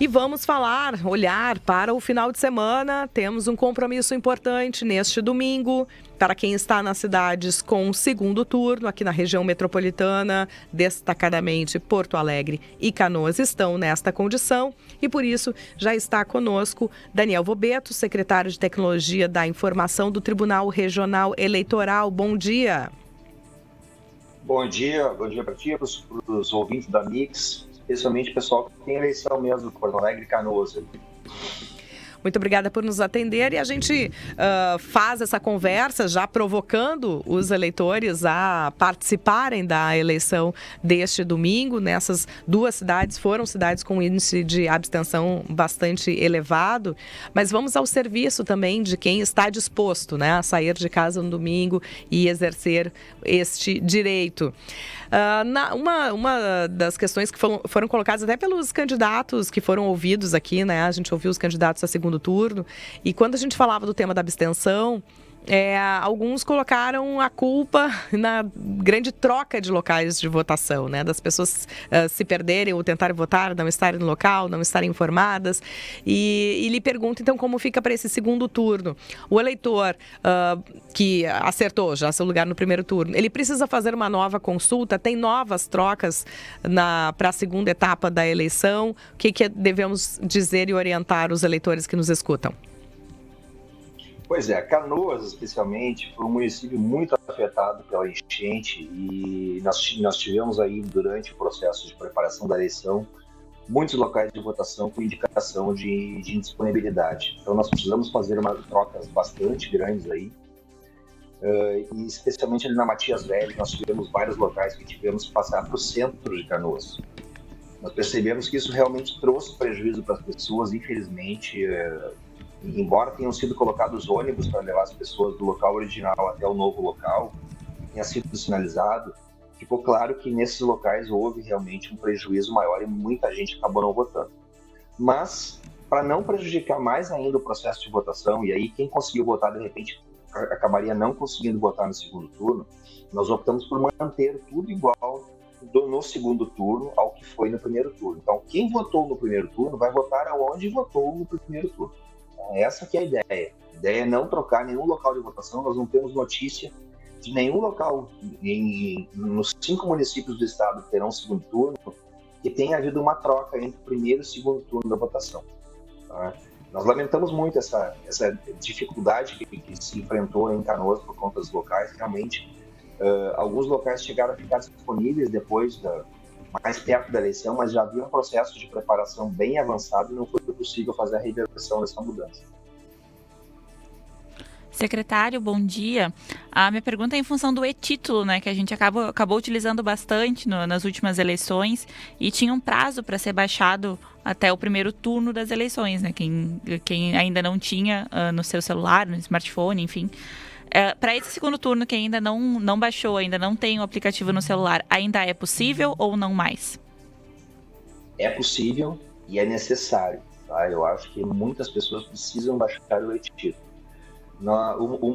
E vamos olhar para o final de semana. Temos um compromisso importante neste domingo. Para quem está nas cidades com o segundo turno, aqui na região metropolitana, destacadamente Porto Alegre e Canoas estão nesta condição. E por isso já está conosco Daniel Vobeto, secretário de Tecnologia da Informação do Tribunal Regional Eleitoral. Bom dia. Bom dia para ti, para os ouvintes da Mix, especialmente o pessoal que tem eleição mesmo, Porto Alegre e Canoas. Muito obrigada por nos atender e a gente faz essa conversa já provocando os eleitores a participarem da eleição deste domingo. Nessas duas cidades, foram cidades com índice de abstenção bastante elevado, mas vamos ao serviço também de quem está disposto, né, a sair de casa no domingo e exercer este direito. Uma das questões que foram colocadas até pelos candidatos que foram ouvidos aqui, né? A gente ouviu os candidatos a segundo turno, e quando a gente falava do tema da abstenção, alguns colocaram a culpa na grande troca de locais de votação, né? Das pessoas se perderem ou tentarem votar, não estarem no local, não estarem informadas. E lhe pergunto, então, como fica para esse segundo turno? O eleitor que acertou já seu lugar no primeiro turno, ele precisa fazer uma nova consulta? Tem novas trocas para a segunda etapa da eleição? O que devemos dizer e orientar os eleitores que nos escutam? Pois é, Canoas, especialmente, foi um município muito afetado pela enchente e nós tivemos aí, durante o processo de preparação da eleição, muitos locais de votação com indicação de indisponibilidade. Então, nós precisamos fazer trocas bastante grandes aí, e especialmente ali na Matias Velho, nós tivemos vários locais que tivemos que passar para o centro de Canoas. Nós percebemos que isso realmente trouxe prejuízo para as pessoas, infelizmente. Embora tenham sido colocados ônibus para levar as pessoas do local original até o novo local, tenha sido sinalizado, ficou claro que nesses locais houve realmente um prejuízo maior e muita gente acabou não votando. Mas, para não prejudicar mais ainda o processo de votação, e aí quem conseguiu votar, de repente, acabaria não conseguindo votar no segundo turno, nós optamos por manter tudo igual no segundo turno ao que foi no primeiro turno. Então, quem votou no primeiro turno vai votar aonde votou no primeiro turno. Essa que é a ideia. A ideia é não trocar nenhum local de votação. Nós não temos notícia de nenhum local nos 5 municípios do estado que terão segundo turno que tenha havido uma troca entre o primeiro e o segundo turno da votação. Tá? Nós lamentamos muito essa dificuldade que se enfrentou em Canoas por conta dos locais. Realmente, alguns locais chegaram a ficar disponíveis depois mais perto da eleição, mas já havia um processo de preparação bem avançado e não foi possível fazer a reversão dessa mudança. Secretário, bom dia. A minha pergunta é em função do e-título, né, que a gente acabou utilizando bastante nas últimas eleições e tinha um prazo para ser baixado até o primeiro turno das eleições, né, quem ainda não tinha no seu celular, no smartphone, enfim. Para esse segundo turno, que ainda não baixou, ainda não tem o aplicativo no celular, ainda é possível ou não mais? É possível e é necessário. Tá? Eu acho que muitas pessoas precisam baixar o e-título.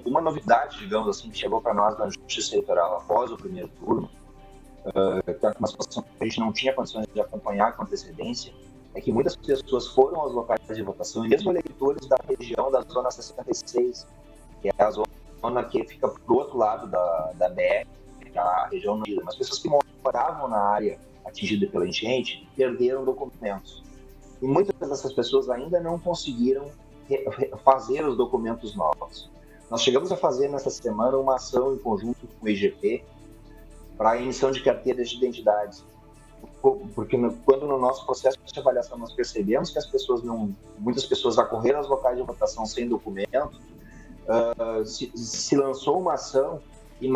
Uma novidade, digamos assim, que chegou para nós na Justiça Eleitoral após o primeiro turno, que é uma situação que a gente não tinha condições de acompanhar com antecedência, é que muitas pessoas foram aos locais de votação, mesmo eleitores da região da Zona 66, que é a zona que fica do outro lado da BR, a região não. Mas pessoas que moravam na área atingida pela enchente perderam documentos. E muitas dessas pessoas ainda não conseguiram fazer os documentos novos. Nós chegamos a fazer nessa semana uma ação em conjunto com o IGP para a emissão de carteiras de identidade. Porque quando no nosso processo de avaliação nós percebemos que muitas pessoas acorreram aos locais de votação sem documento, se lançou uma ação e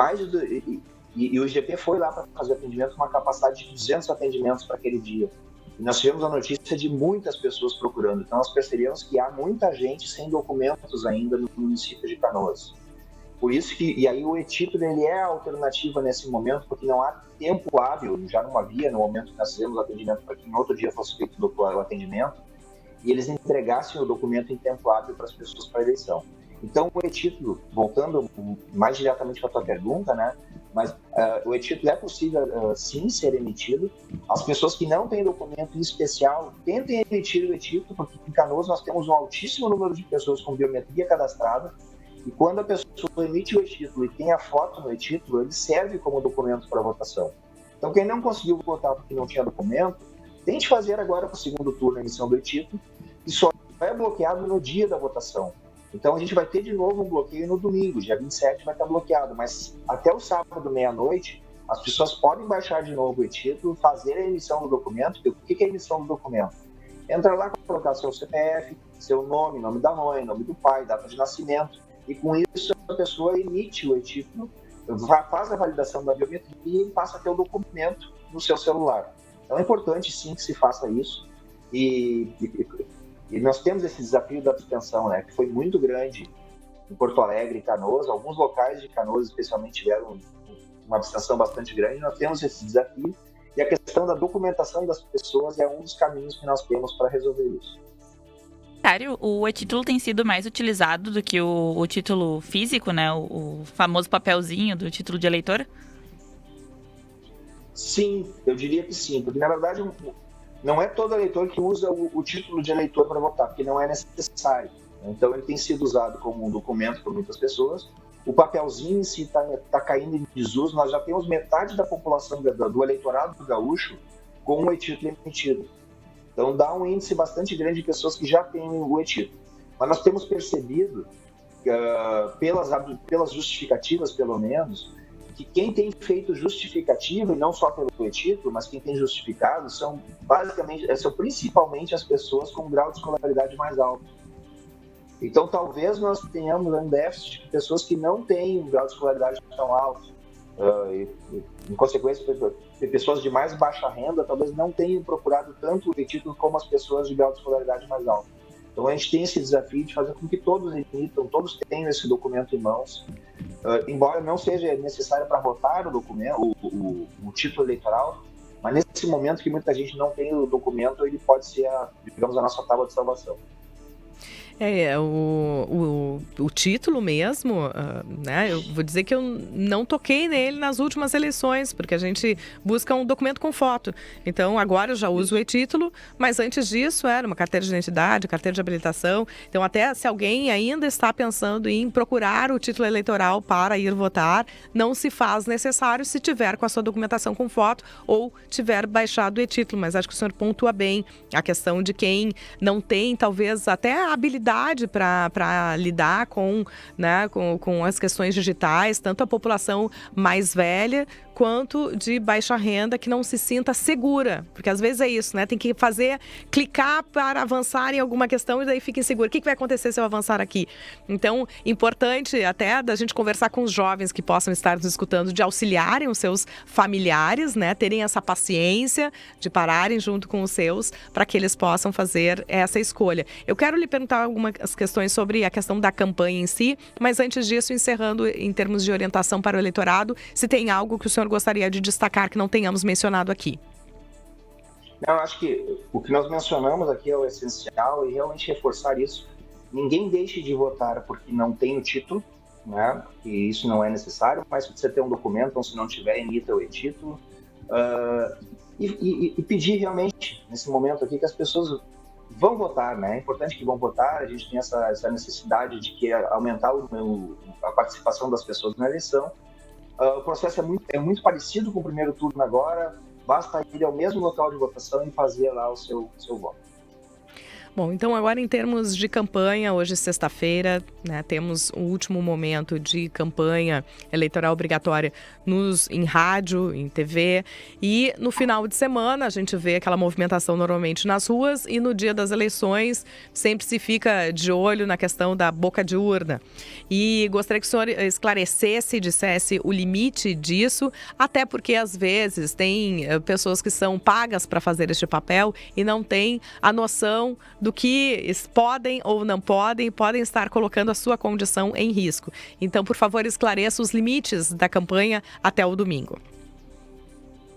o IGP foi lá para fazer atendimento com uma capacidade de 200 atendimentos para aquele dia. E nós tivemos a notícia de muitas pessoas procurando. Então nós percebemos que há muita gente sem documentos ainda no município de Canoas. Por isso e aí o e-título ele é a alternativa nesse momento, porque não há tempo hábil, já não havia no momento que nós fizemos o atendimento para que no outro dia fosse feito o atendimento, e eles entregassem o documento em tempo hábil para as pessoas para a eleição. Então, o e-título, voltando mais diretamente para a tua pergunta, né? Mas o e-título é possível, sim, ser emitido. As pessoas que não têm documento em especial, tentem emitir o e-título, porque em Canoas nós temos um altíssimo número de pessoas com biometria cadastrada, e quando a pessoa emite o e-título e tem a foto no e-título, ele serve como documento para votação. Então, quem não conseguiu votar porque não tinha documento, tente fazer agora para o segundo turno a emissão do e-título, e só é bloqueado no dia da votação. Então, a gente vai ter de novo um bloqueio no domingo, dia 27 vai estar bloqueado, mas até o sábado, meia-noite, as pessoas podem baixar de novo o e-título, fazer a emissão do documento. O que é a emissão do documento? Entra lá, colocar seu CPF, seu nome, nome da mãe, nome do pai, data de nascimento, e com isso a pessoa emite o e-título, faz a validação da biometria e passa a ter o documento no seu celular. Então, é importante, sim, que se faça isso. E nós temos esse desafio da abstenção, né, que foi muito grande em Porto Alegre e Canoas. Alguns locais de Canoas, especialmente, tiveram uma abstenção bastante grande. Nós temos esse desafio e a questão da documentação das pessoas é um dos caminhos que nós temos para resolver isso. O e-título tem sido mais utilizado do que o título físico, né? O famoso papelzinho do título de eleitor? Sim, eu diria que sim, porque na verdade não é todo eleitor que usa o título de eleitor para votar, porque não é necessário. Então, ele tem sido usado como um documento por muitas pessoas. O papelzinho em si está caindo em desuso. Nós já temos metade da população do eleitorado do gaúcho com o e-título emitido. Então, dá um índice bastante grande de pessoas que já têm o e-título. Mas nós temos percebido, pelas justificativas, pelo menos, que quem tem feito justificativa, e não só pelo e-título, mas quem tem justificado, são principalmente as pessoas com um grau de escolaridade mais alto. Então, talvez nós tenhamos um déficit de pessoas que não têm um grau de escolaridade tão alto. Em consequência, pessoas de mais baixa renda talvez não tenham procurado tanto o e-título como as pessoas de grau de escolaridade mais alto. Então, a gente tem esse desafio de fazer com que todos emitam, todos tenham esse documento em mãos. Embora não seja necessário para votar o documento, o título eleitoral, mas nesse momento que muita gente não tem o documento, ele pode ser, a nossa tábua de salvação. O título mesmo, né? Eu vou dizer que eu não toquei nele nas últimas eleições, porque a gente busca um documento com foto. Então, agora eu já uso o e-título, mas antes disso era uma carteira de identidade, carteira de habilitação. Então, até se alguém ainda está pensando em procurar o título eleitoral para ir votar, não se faz necessário se tiver com a sua documentação com foto ou tiver baixado o e-título. Mas acho que o senhor pontua bem a questão de quem não tem, talvez, até a habilidade para lidar com, né, com as questões digitais, tanto a população mais velha quanto de baixa renda que não se sinta segura, porque às vezes é isso, né? Tem que clicar para avançar em alguma questão e daí fica inseguro. O que vai acontecer se eu avançar aqui? Então, importante até da gente conversar com os jovens que possam estar nos escutando, de auxiliarem os seus familiares, né? Terem essa paciência de pararem junto com os seus para que eles possam fazer essa escolha. Eu quero lhe perguntar algumas questões sobre a questão da campanha em si, mas antes disso, encerrando em termos de orientação para o eleitorado, se tem algo que o senhor gostaria de destacar que não tenhamos mencionado aqui? Eu acho que o que nós mencionamos aqui é o essencial e realmente reforçar isso. Ninguém deixe de votar porque não tem o título, né? E isso não é necessário, mas se você tem um documento, então se não tiver, emita o e-título. E pedir realmente, nesse momento aqui, que as pessoas vão votar, né? É importante que vão votar, a gente tem essa necessidade de aumentar a participação das pessoas na eleição. O processo é muito parecido com o primeiro turno agora, basta ir ao mesmo local de votação e fazer lá o seu voto. Bom, então agora em termos de campanha, hoje sexta-feira, né, temos o último momento de campanha eleitoral obrigatória em rádio, em TV, e no final de semana a gente vê aquela movimentação normalmente nas ruas e no dia das eleições sempre se fica de olho na questão da boca de urna. E gostaria que o senhor esclarecesse, dissesse o limite disso, até porque às vezes tem pessoas que são pagas para fazer este papel e não têm a noção do que podem ou não podem estar colocando a sua condição em risco. Então, por favor, esclareça os limites da campanha até o domingo.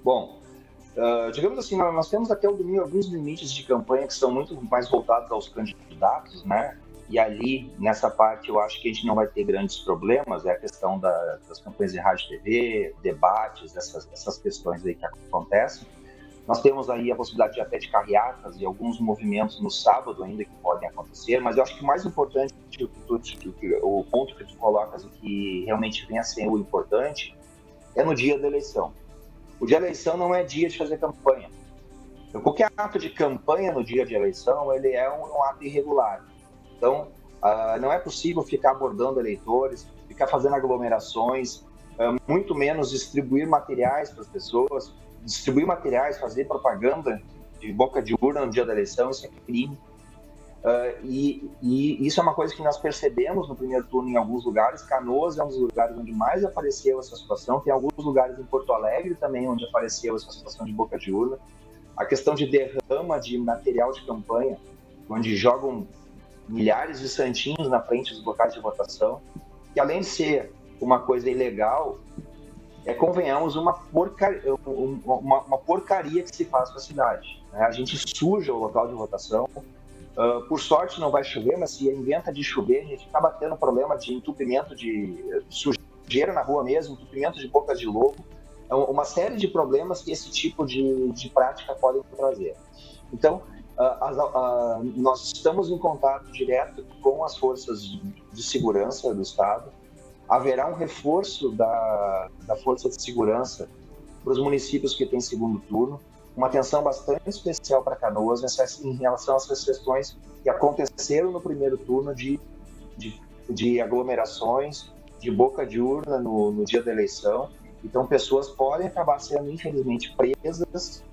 Bom, digamos assim, nós temos até o domingo alguns limites de campanha que são muito mais voltados aos candidatos, né? e ali, nessa parte, eu acho que a gente não vai ter grandes problemas, é a questão das campanhas de rádio e TV, debates, essas questões aí que acontecem. Nós temos aí a possibilidade até de carreatas e alguns movimentos no sábado ainda que podem acontecer, mas eu acho que o mais importante, o ponto que tu colocas e que realmente vem a ser o importante, é no dia da eleição. O dia da eleição não é dia de fazer campanha. Então, qualquer ato de campanha no dia de eleição, ele é um ato irregular. Então, não é possível ficar abordando eleitores, ficar fazendo aglomerações, muito menos distribuir materiais para as pessoas, distribuir materiais, fazer propaganda de boca de urna no dia da eleição, isso é crime. E isso é uma coisa que nós percebemos no primeiro turno em alguns lugares. Canoas é um dos lugares onde mais apareceu essa situação. Tem alguns lugares em Porto Alegre também onde apareceu essa situação de boca de urna. A questão de derrama de material de campanha, onde jogam milhares de santinhos na frente dos locais de votação, que além de ser uma coisa ilegal, convenhamos, uma porcaria que se faz com a cidade. A gente suja o local de votação. Por sorte não vai chover, mas se inventa de chover, a gente acaba tendo problema de entupimento de sujeira na rua mesmo, entupimento de bocas de lobo, uma série de problemas que esse tipo de prática pode trazer. Então, nós estamos em contato direto com as forças de segurança do Estado. Haverá um reforço da força de segurança para os municípios que têm segundo turno, uma atenção bastante especial para Canoas em relação a essas questões que aconteceram no primeiro turno de aglomerações, de boca de urna no dia da eleição. Então, pessoas podem acabar sendo, infelizmente, presas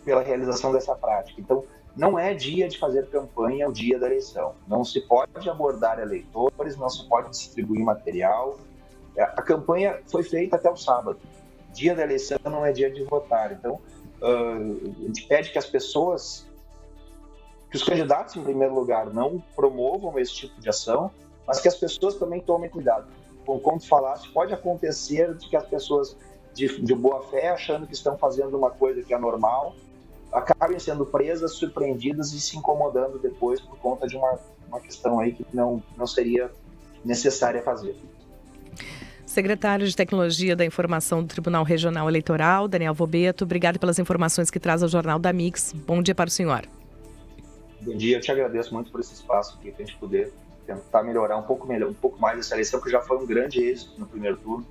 pela realização dessa prática. Então, não é dia de fazer campanha, é o dia da eleição. Não se pode abordar eleitores, não se pode distribuir material. A campanha foi feita até o sábado. Dia da eleição não é dia de votar. Então, a gente pede que as pessoas, que os candidatos, em primeiro lugar, não promovam esse tipo de ação, mas que as pessoas também tomem cuidado. Como tu falaste, pode acontecer de que as pessoas de boa fé, achando que estão fazendo uma coisa que é normal, acabem sendo presas, surpreendidas e se incomodando depois por conta de uma questão aí que não seria necessária fazer. Secretário de Tecnologia da Informação do Tribunal Regional Eleitoral, Daniel Vobeto, obrigado pelas informações que traz ao Jornal da Mix. Bom dia para o senhor. Bom dia, eu te agradeço muito por esse espaço aqui, para a gente poder tentar melhorar um pouco mais essa eleição, que já foi um grande êxito no primeiro turno,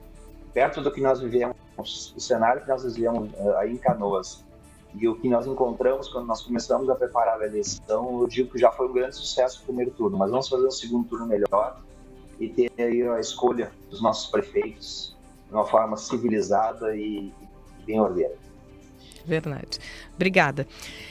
perto do que nós vivemos, o cenário que nós vivemos aí em Canoas, e o que nós encontramos quando nós começamos a preparar a eleição, eu digo que já foi um grande sucesso o primeiro turno, mas vamos fazer um segundo turno melhor e ter aí a escolha dos nossos prefeitos de uma forma civilizada e bem ordeira. Verdade. Obrigada.